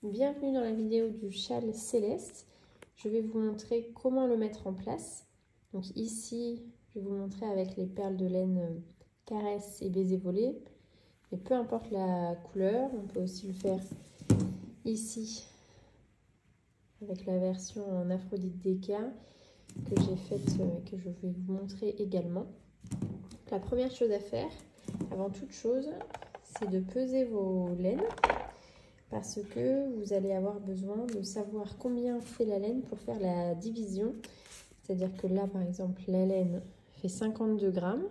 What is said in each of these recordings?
Bienvenue dans la vidéo du châle céleste. Je vais vous montrer comment le mettre en place. Donc ici, je vais vous montrer avec les perles de laine caresse et baiser volé. Et peu importe la couleur, on peut aussi le faire ici avec la version en Aphrodite Déca que j'ai faite, que je vais vous montrer également. La première chose à faire, avant toute chose, c'est de peser vos laines parce que vous allez avoir besoin de savoir combien fait la laine pour faire la division. C'est-à-dire que là, par exemple, la laine fait 52 grammes.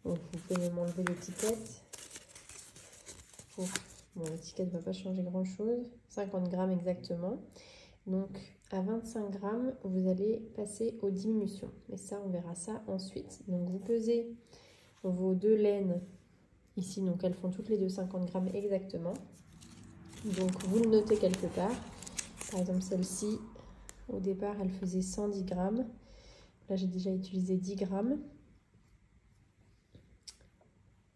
Donc, vous pouvez même enlever l'étiquette. Bon, l'étiquette ne va pas changer grand-chose. 50 grammes exactement. Donc, à 25 grammes, vous allez passer aux diminutions. Mais ça, on verra ça ensuite. Donc, vous pesez vos deux laines ici. Donc, elles font toutes les deux 50 grammes exactement. Donc, vous le notez quelque part. Par exemple, celle-ci, au départ, elle faisait 110 grammes. Là, j'ai déjà utilisé 10 grammes.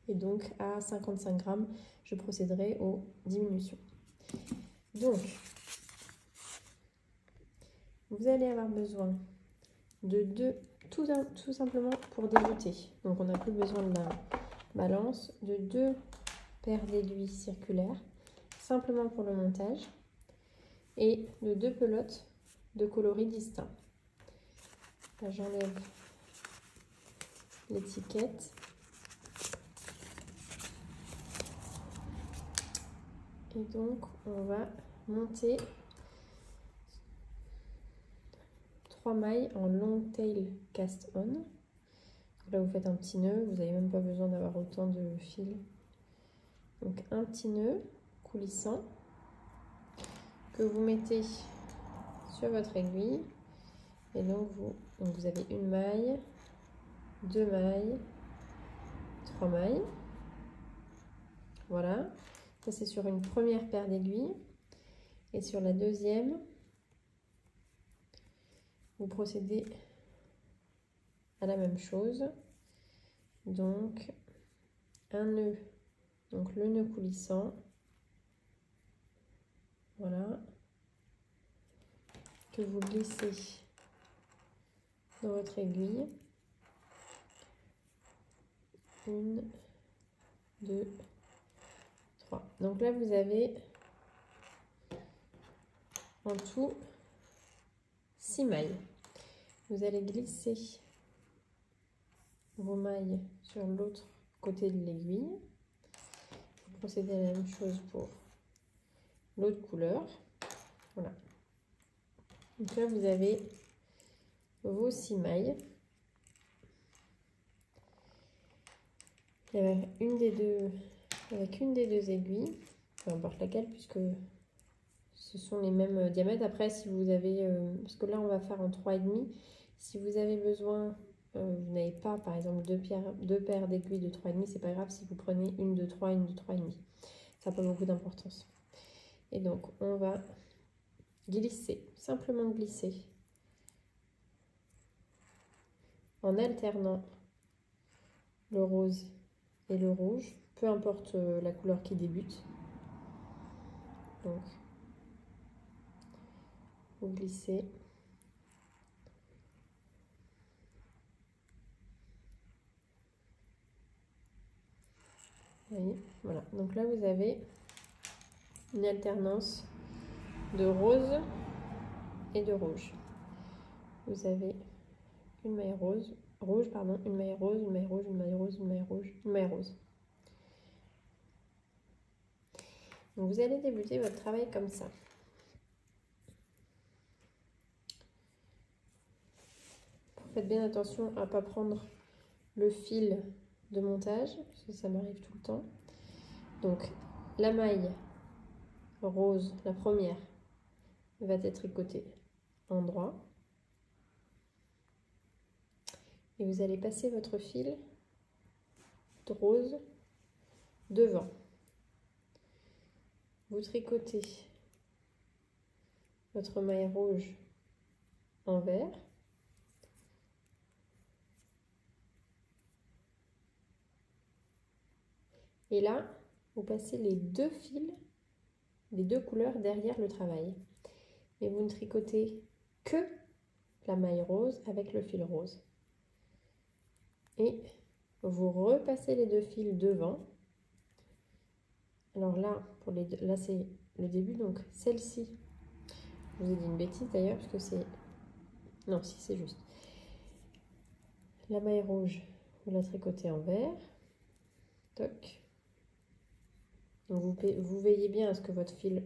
Et donc, à 55 grammes, je procéderai aux diminutions. Donc, vous allez avoir besoin de deux, tout simplement pour débuter. Donc, on n'a plus besoin de la balance, de deux paires d'aiguilles circulaires, simplement pour le montage, et de deux pelotes de coloris distincts. Là, j'enlève l'étiquette. Et donc, on va monter 3 mailles en long tail cast on. Là, vous faites un petit nœud, vous n'avez même pas besoin d'avoir autant de fils. Donc, un petit nœud coulissant que vous mettez sur votre aiguille. Et donc, vous avez une maille, 2 mailles, 3 mailles. Voilà. Ça, c'est sur une première paire d'aiguilles. Et sur la deuxième, vous procédez à la même chose. Donc, un nœud, donc le nœud coulissant. Voilà. Que vous glissez dans votre aiguille. 1, 2, 3. Donc là, vous avez en tout 6 mailles. Vous allez glisser vos mailles sur l'autre côté de l'aiguille. Vous procédez à la même chose pour l'autre couleur. Voilà. Donc là, vous avez vos 6 mailles. Et avec une des deux aiguilles, peu importe laquelle, puisque ce sont les mêmes diamètres. Après, si vous avez, parce que là on va faire en 3,5, si vous avez besoin, vous n'avez pas par exemple deux paires d'aiguilles de 3,5, c'est pas grave si vous prenez une de 3, une de 3,5. Ça n'a pas beaucoup d'importance. Et donc on va glisser, simplement glisser, en alternant le rose et le rouge, peu importe la couleur qui débute. Donc, vous glissez. Voyez, voilà. Donc là, vous avez une alternance de rose et de rouge. Vous avez une maille rouge, pardon, une maille rose, une maille rouge, une maille rose, une maille rouge, une maille rose. Donc vous allez débuter votre travail comme ça. Faites bien attention à ne pas prendre le fil de montage, parce que ça m'arrive tout le temps. Donc la maille rose, la première, va être tricotée en droit. Et vous allez passer votre fil de rose devant. Vous tricotez votre maille rouge en vert. Et là, vous passez les deux fils les deux couleurs derrière le travail. Et vous ne tricotez que la maille rose avec le fil rose. Et vous repassez les deux fils devant. Alors là, là c'est le début, donc celle-ci, je vous ai dit une bêtise d'ailleurs, parce que c'est... Non, si c'est juste. La maille rouge, vous la tricotez en vert. Toc. Donc vous veillez bien à ce que votre fil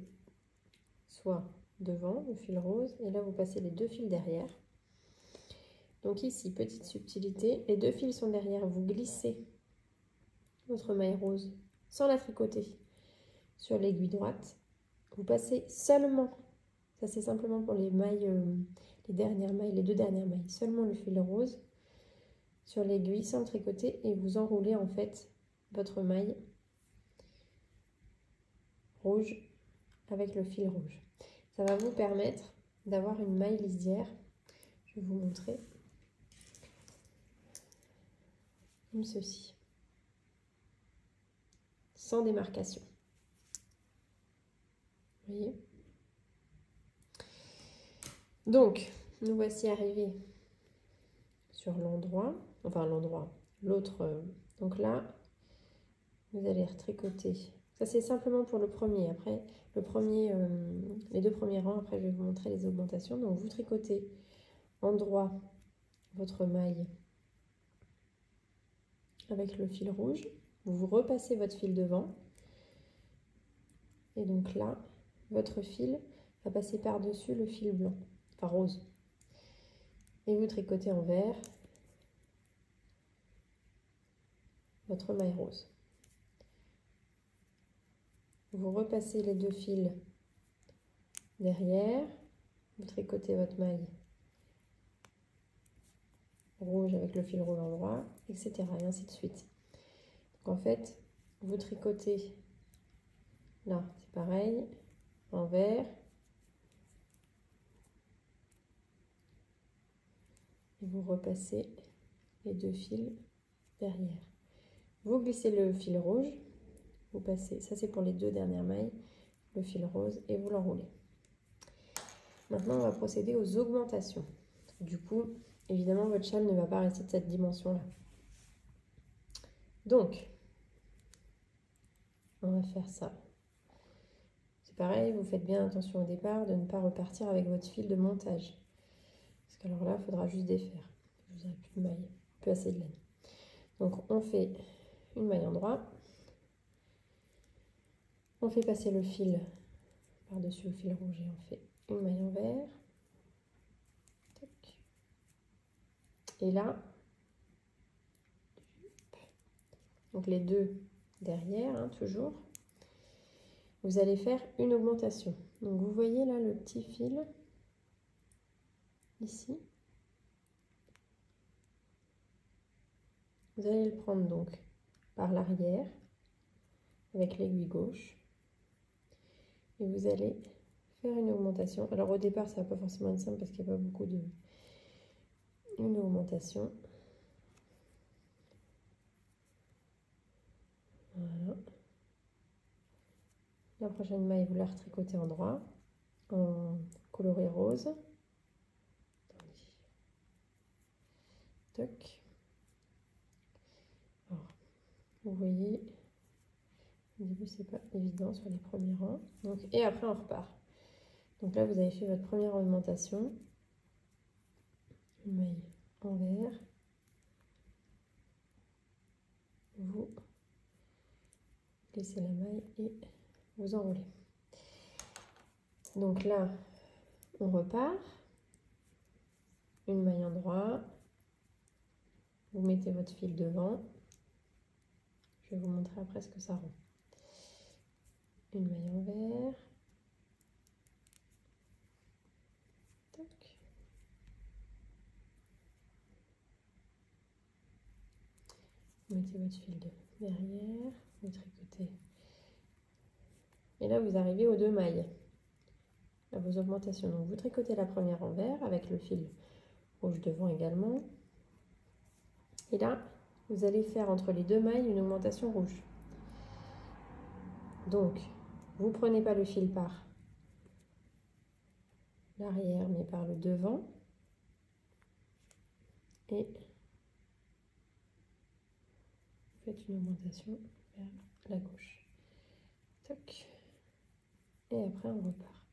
soit devant, le fil rose. Et là, vous passez les deux fils derrière. Donc ici, petite subtilité, les deux fils sont derrière, vous glissez votre maille rose sans la tricoter sur l'aiguille droite. Vous passez seulement, ça c'est simplement pour les mailles, les dernières mailles, les deux dernières mailles, seulement le fil rose sur l'aiguille sans le tricoter et vous enroulez en fait votre maille rouge avec le fil rouge. Ça va vous permettre d'avoir une maille lisière. Je vais vous montrer comme ceci, sans démarcation. Vous voyez? Donc, nous voici arrivés sur l'endroit, enfin l'endroit, l'autre. Donc là, vous allez retricoter. Ça, c'est simplement pour le premier. Après, les deux premiers rangs, après, je vais vous montrer les augmentations. Donc, vous tricotez en droit votre maille avec le fil rouge. Vous repassez votre fil devant. Et donc là, votre fil va passer par-dessus le fil blanc, enfin rose. Et vous tricotez en vert votre maille rose. Vous repassez les deux fils derrière, vous tricotez votre maille rouge avec le fil rouge en droit, etc. et ainsi de suite. Donc en fait, vous tricotez là, c'est pareil, en vert, et vous repassez les deux fils derrière. Vous glissez le fil rouge, vous passez, ça c'est pour les deux dernières mailles, le fil rose et vous l'enroulez. Maintenant, on va procéder aux augmentations. Du coup, évidemment, votre châle ne va pas rester de cette dimension-là. Donc, on va faire ça. C'est pareil, vous faites bien attention au départ de ne pas repartir avec votre fil de montage. Parce qu'alors là, il faudra juste défaire. Vous n'aurez plus de maille, plus assez de laine. Donc, on fait une maille en droit. On fait passer le fil par-dessus le fil rouge et on fait une maille en vert. Tac. Et là, donc les deux derrière, hein, toujours, vous allez faire une augmentation. Donc vous voyez là le petit fil, ici. Vous allez le prendre donc par l'arrière, avec l'aiguille gauche. Et vous allez faire une augmentation. Alors au départ, ça va pas forcément être simple parce qu'il n'y a pas beaucoup de... Une augmentation. Voilà. La prochaine maille, vous la retricotez en droit, en coloré rose. Toc. Alors, vous voyez, au début, c'est pas évident sur les premiers rangs. Donc, et après, on repart. Donc là, vous avez fait votre première augmentation. Une maille en vert. Vous laissez la maille et vous enroulez. Donc là, on repart. Une maille en droit. Vous mettez votre fil devant. Je vais vous montrer après ce que ça rend. Une maille en vert. Tac. Vous mettez votre fil derrière. Vous tricotez. Et là, vous arrivez aux deux mailles. À vos augmentations. Donc, vous tricotez la première en vert avec le fil rouge devant également. Et là, vous allez faire entre les deux mailles une augmentation rouge. Donc, Vous prenez pas le fil par l'arrière, mais par le devant. Et vous faites une augmentation vers la gauche. Toc. Et après, on repart.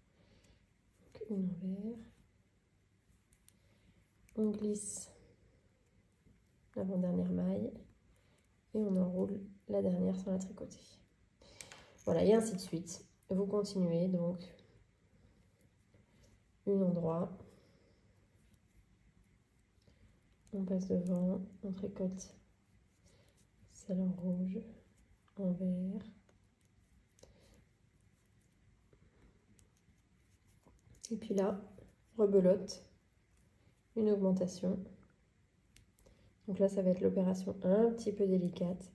Donc, une envers. On glisse l'avant-dernière maille et on enroule la dernière sans la tricoter. Voilà, et ainsi de suite. Vous continuez donc une endroit. On passe devant, on tricote celle en rouge, en vert. Et puis là, rebelote, une augmentation. Donc là, ça va être l'opération un petit peu délicate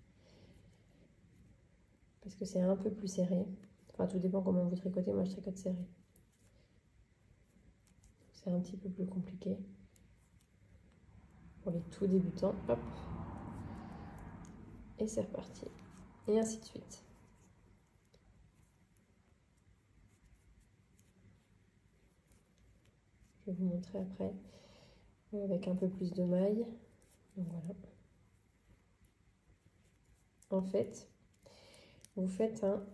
parce que c'est un peu plus serré. Enfin, tout dépend comment vous tricotez. Moi, je tricote serré. C'est un petit peu plus compliqué pour les tout débutants. Hop. Et c'est reparti. Et ainsi de suite. Je vais vous montrer après avec un peu plus de mailles. Donc voilà. En fait, vous faites un...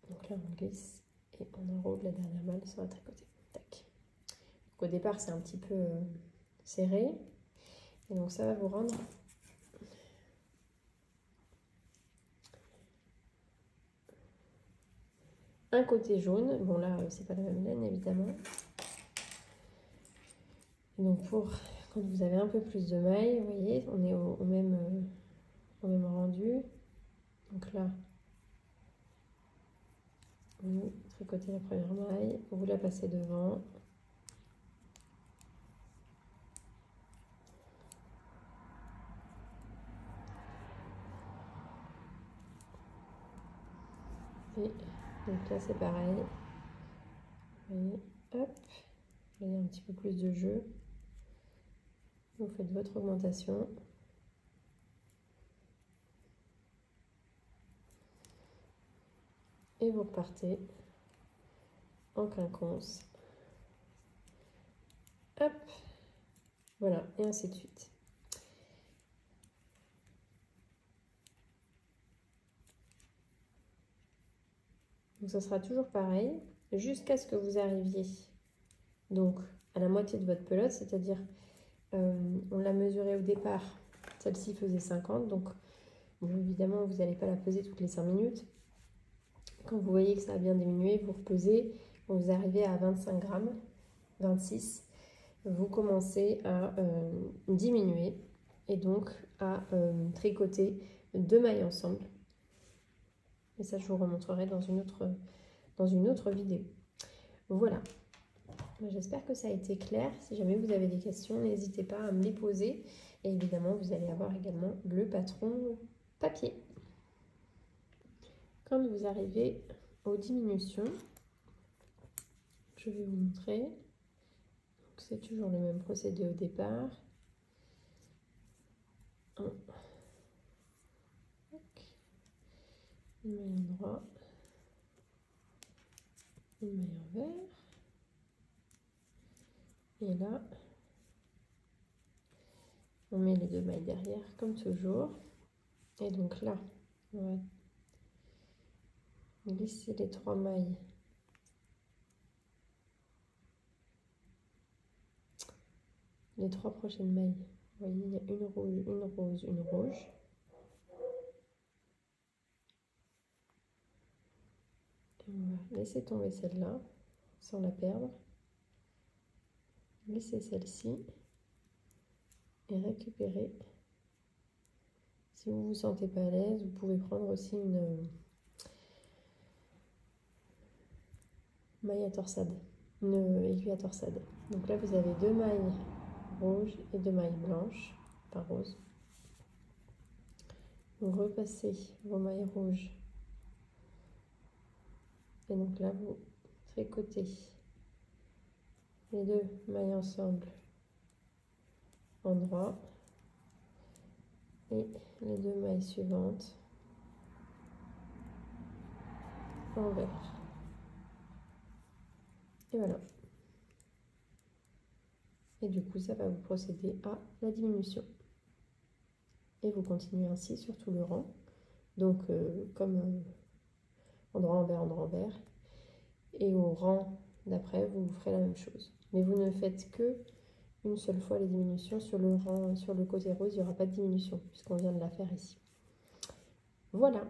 Donc là, on glisse et on enroule la dernière maille sur la tricoter. Tac. Donc au départ, c'est un petit peu serré. Et donc ça va vous rendre un côté jaune. Bon là, c'est pas la même laine évidemment. Et donc pour quand vous avez un peu plus de mailles, vous voyez, on est au même rendu. Donc là, vous tricotez la première maille, vous la passez devant. Et donc là c'est pareil. Vous voyez, hop, vous avez un petit peu plus de jeu. Vous faites votre augmentation. Et vous repartez en quinconce. Hop, voilà, et ainsi de suite. Donc ça sera toujours pareil, jusqu'à ce que vous arriviez donc à la moitié de votre pelote, c'est-à-dire on l'a mesurée au départ, celle-ci faisait 50, donc bon, évidemment vous n'allez pas la peser toutes les 5 minutes. Quand vous voyez que ça a bien diminué, vous repesez, vous arrivez à 25 grammes, 26, vous commencez à diminuer et donc à tricoter 2 mailles ensemble. Et ça, je vous remontrerai dans une autre vidéo. Voilà. J'espère que ça a été clair. Si jamais vous avez des questions, n'hésitez pas à me les poser. Et évidemment, vous allez avoir également le patron papier. Quand vous arrivez aux diminutions, je vais vous montrer. C'est toujours le même procédé au départ. Une maille en droit, une maille en vert. Et là, on met les 2 mailles derrière comme toujours. Et donc là, on va glisser les 3 mailles. Les 3 prochaines mailles. Vous voyez, il y a une rouge, une rose, une rouge. Et on va laisser tomber celle-là sans la perdre. Glisser celle-ci et récupérer. Si vous ne vous sentez pas à l'aise, vous pouvez prendre aussi une maille à torsade, une aiguille à torsade. Donc là, vous avez 2 mailles rouges et 2 mailles blanches, pas rose. Vous repassez vos mailles rouges. Et donc là, vous tricotez les 2 mailles ensemble en droit et les 2 mailles suivantes envers. Et voilà. Et du coup, ça va vous procéder à la diminution. Et vous continuez ainsi sur tout le rang. Donc, comme endroit envers. Et au rang d'après, vous ferez la même chose. Mais vous ne faites que une seule fois les diminutions sur le rang, sur le côté rose, il n'y aura pas de diminution puisqu'on vient de la faire ici. Voilà.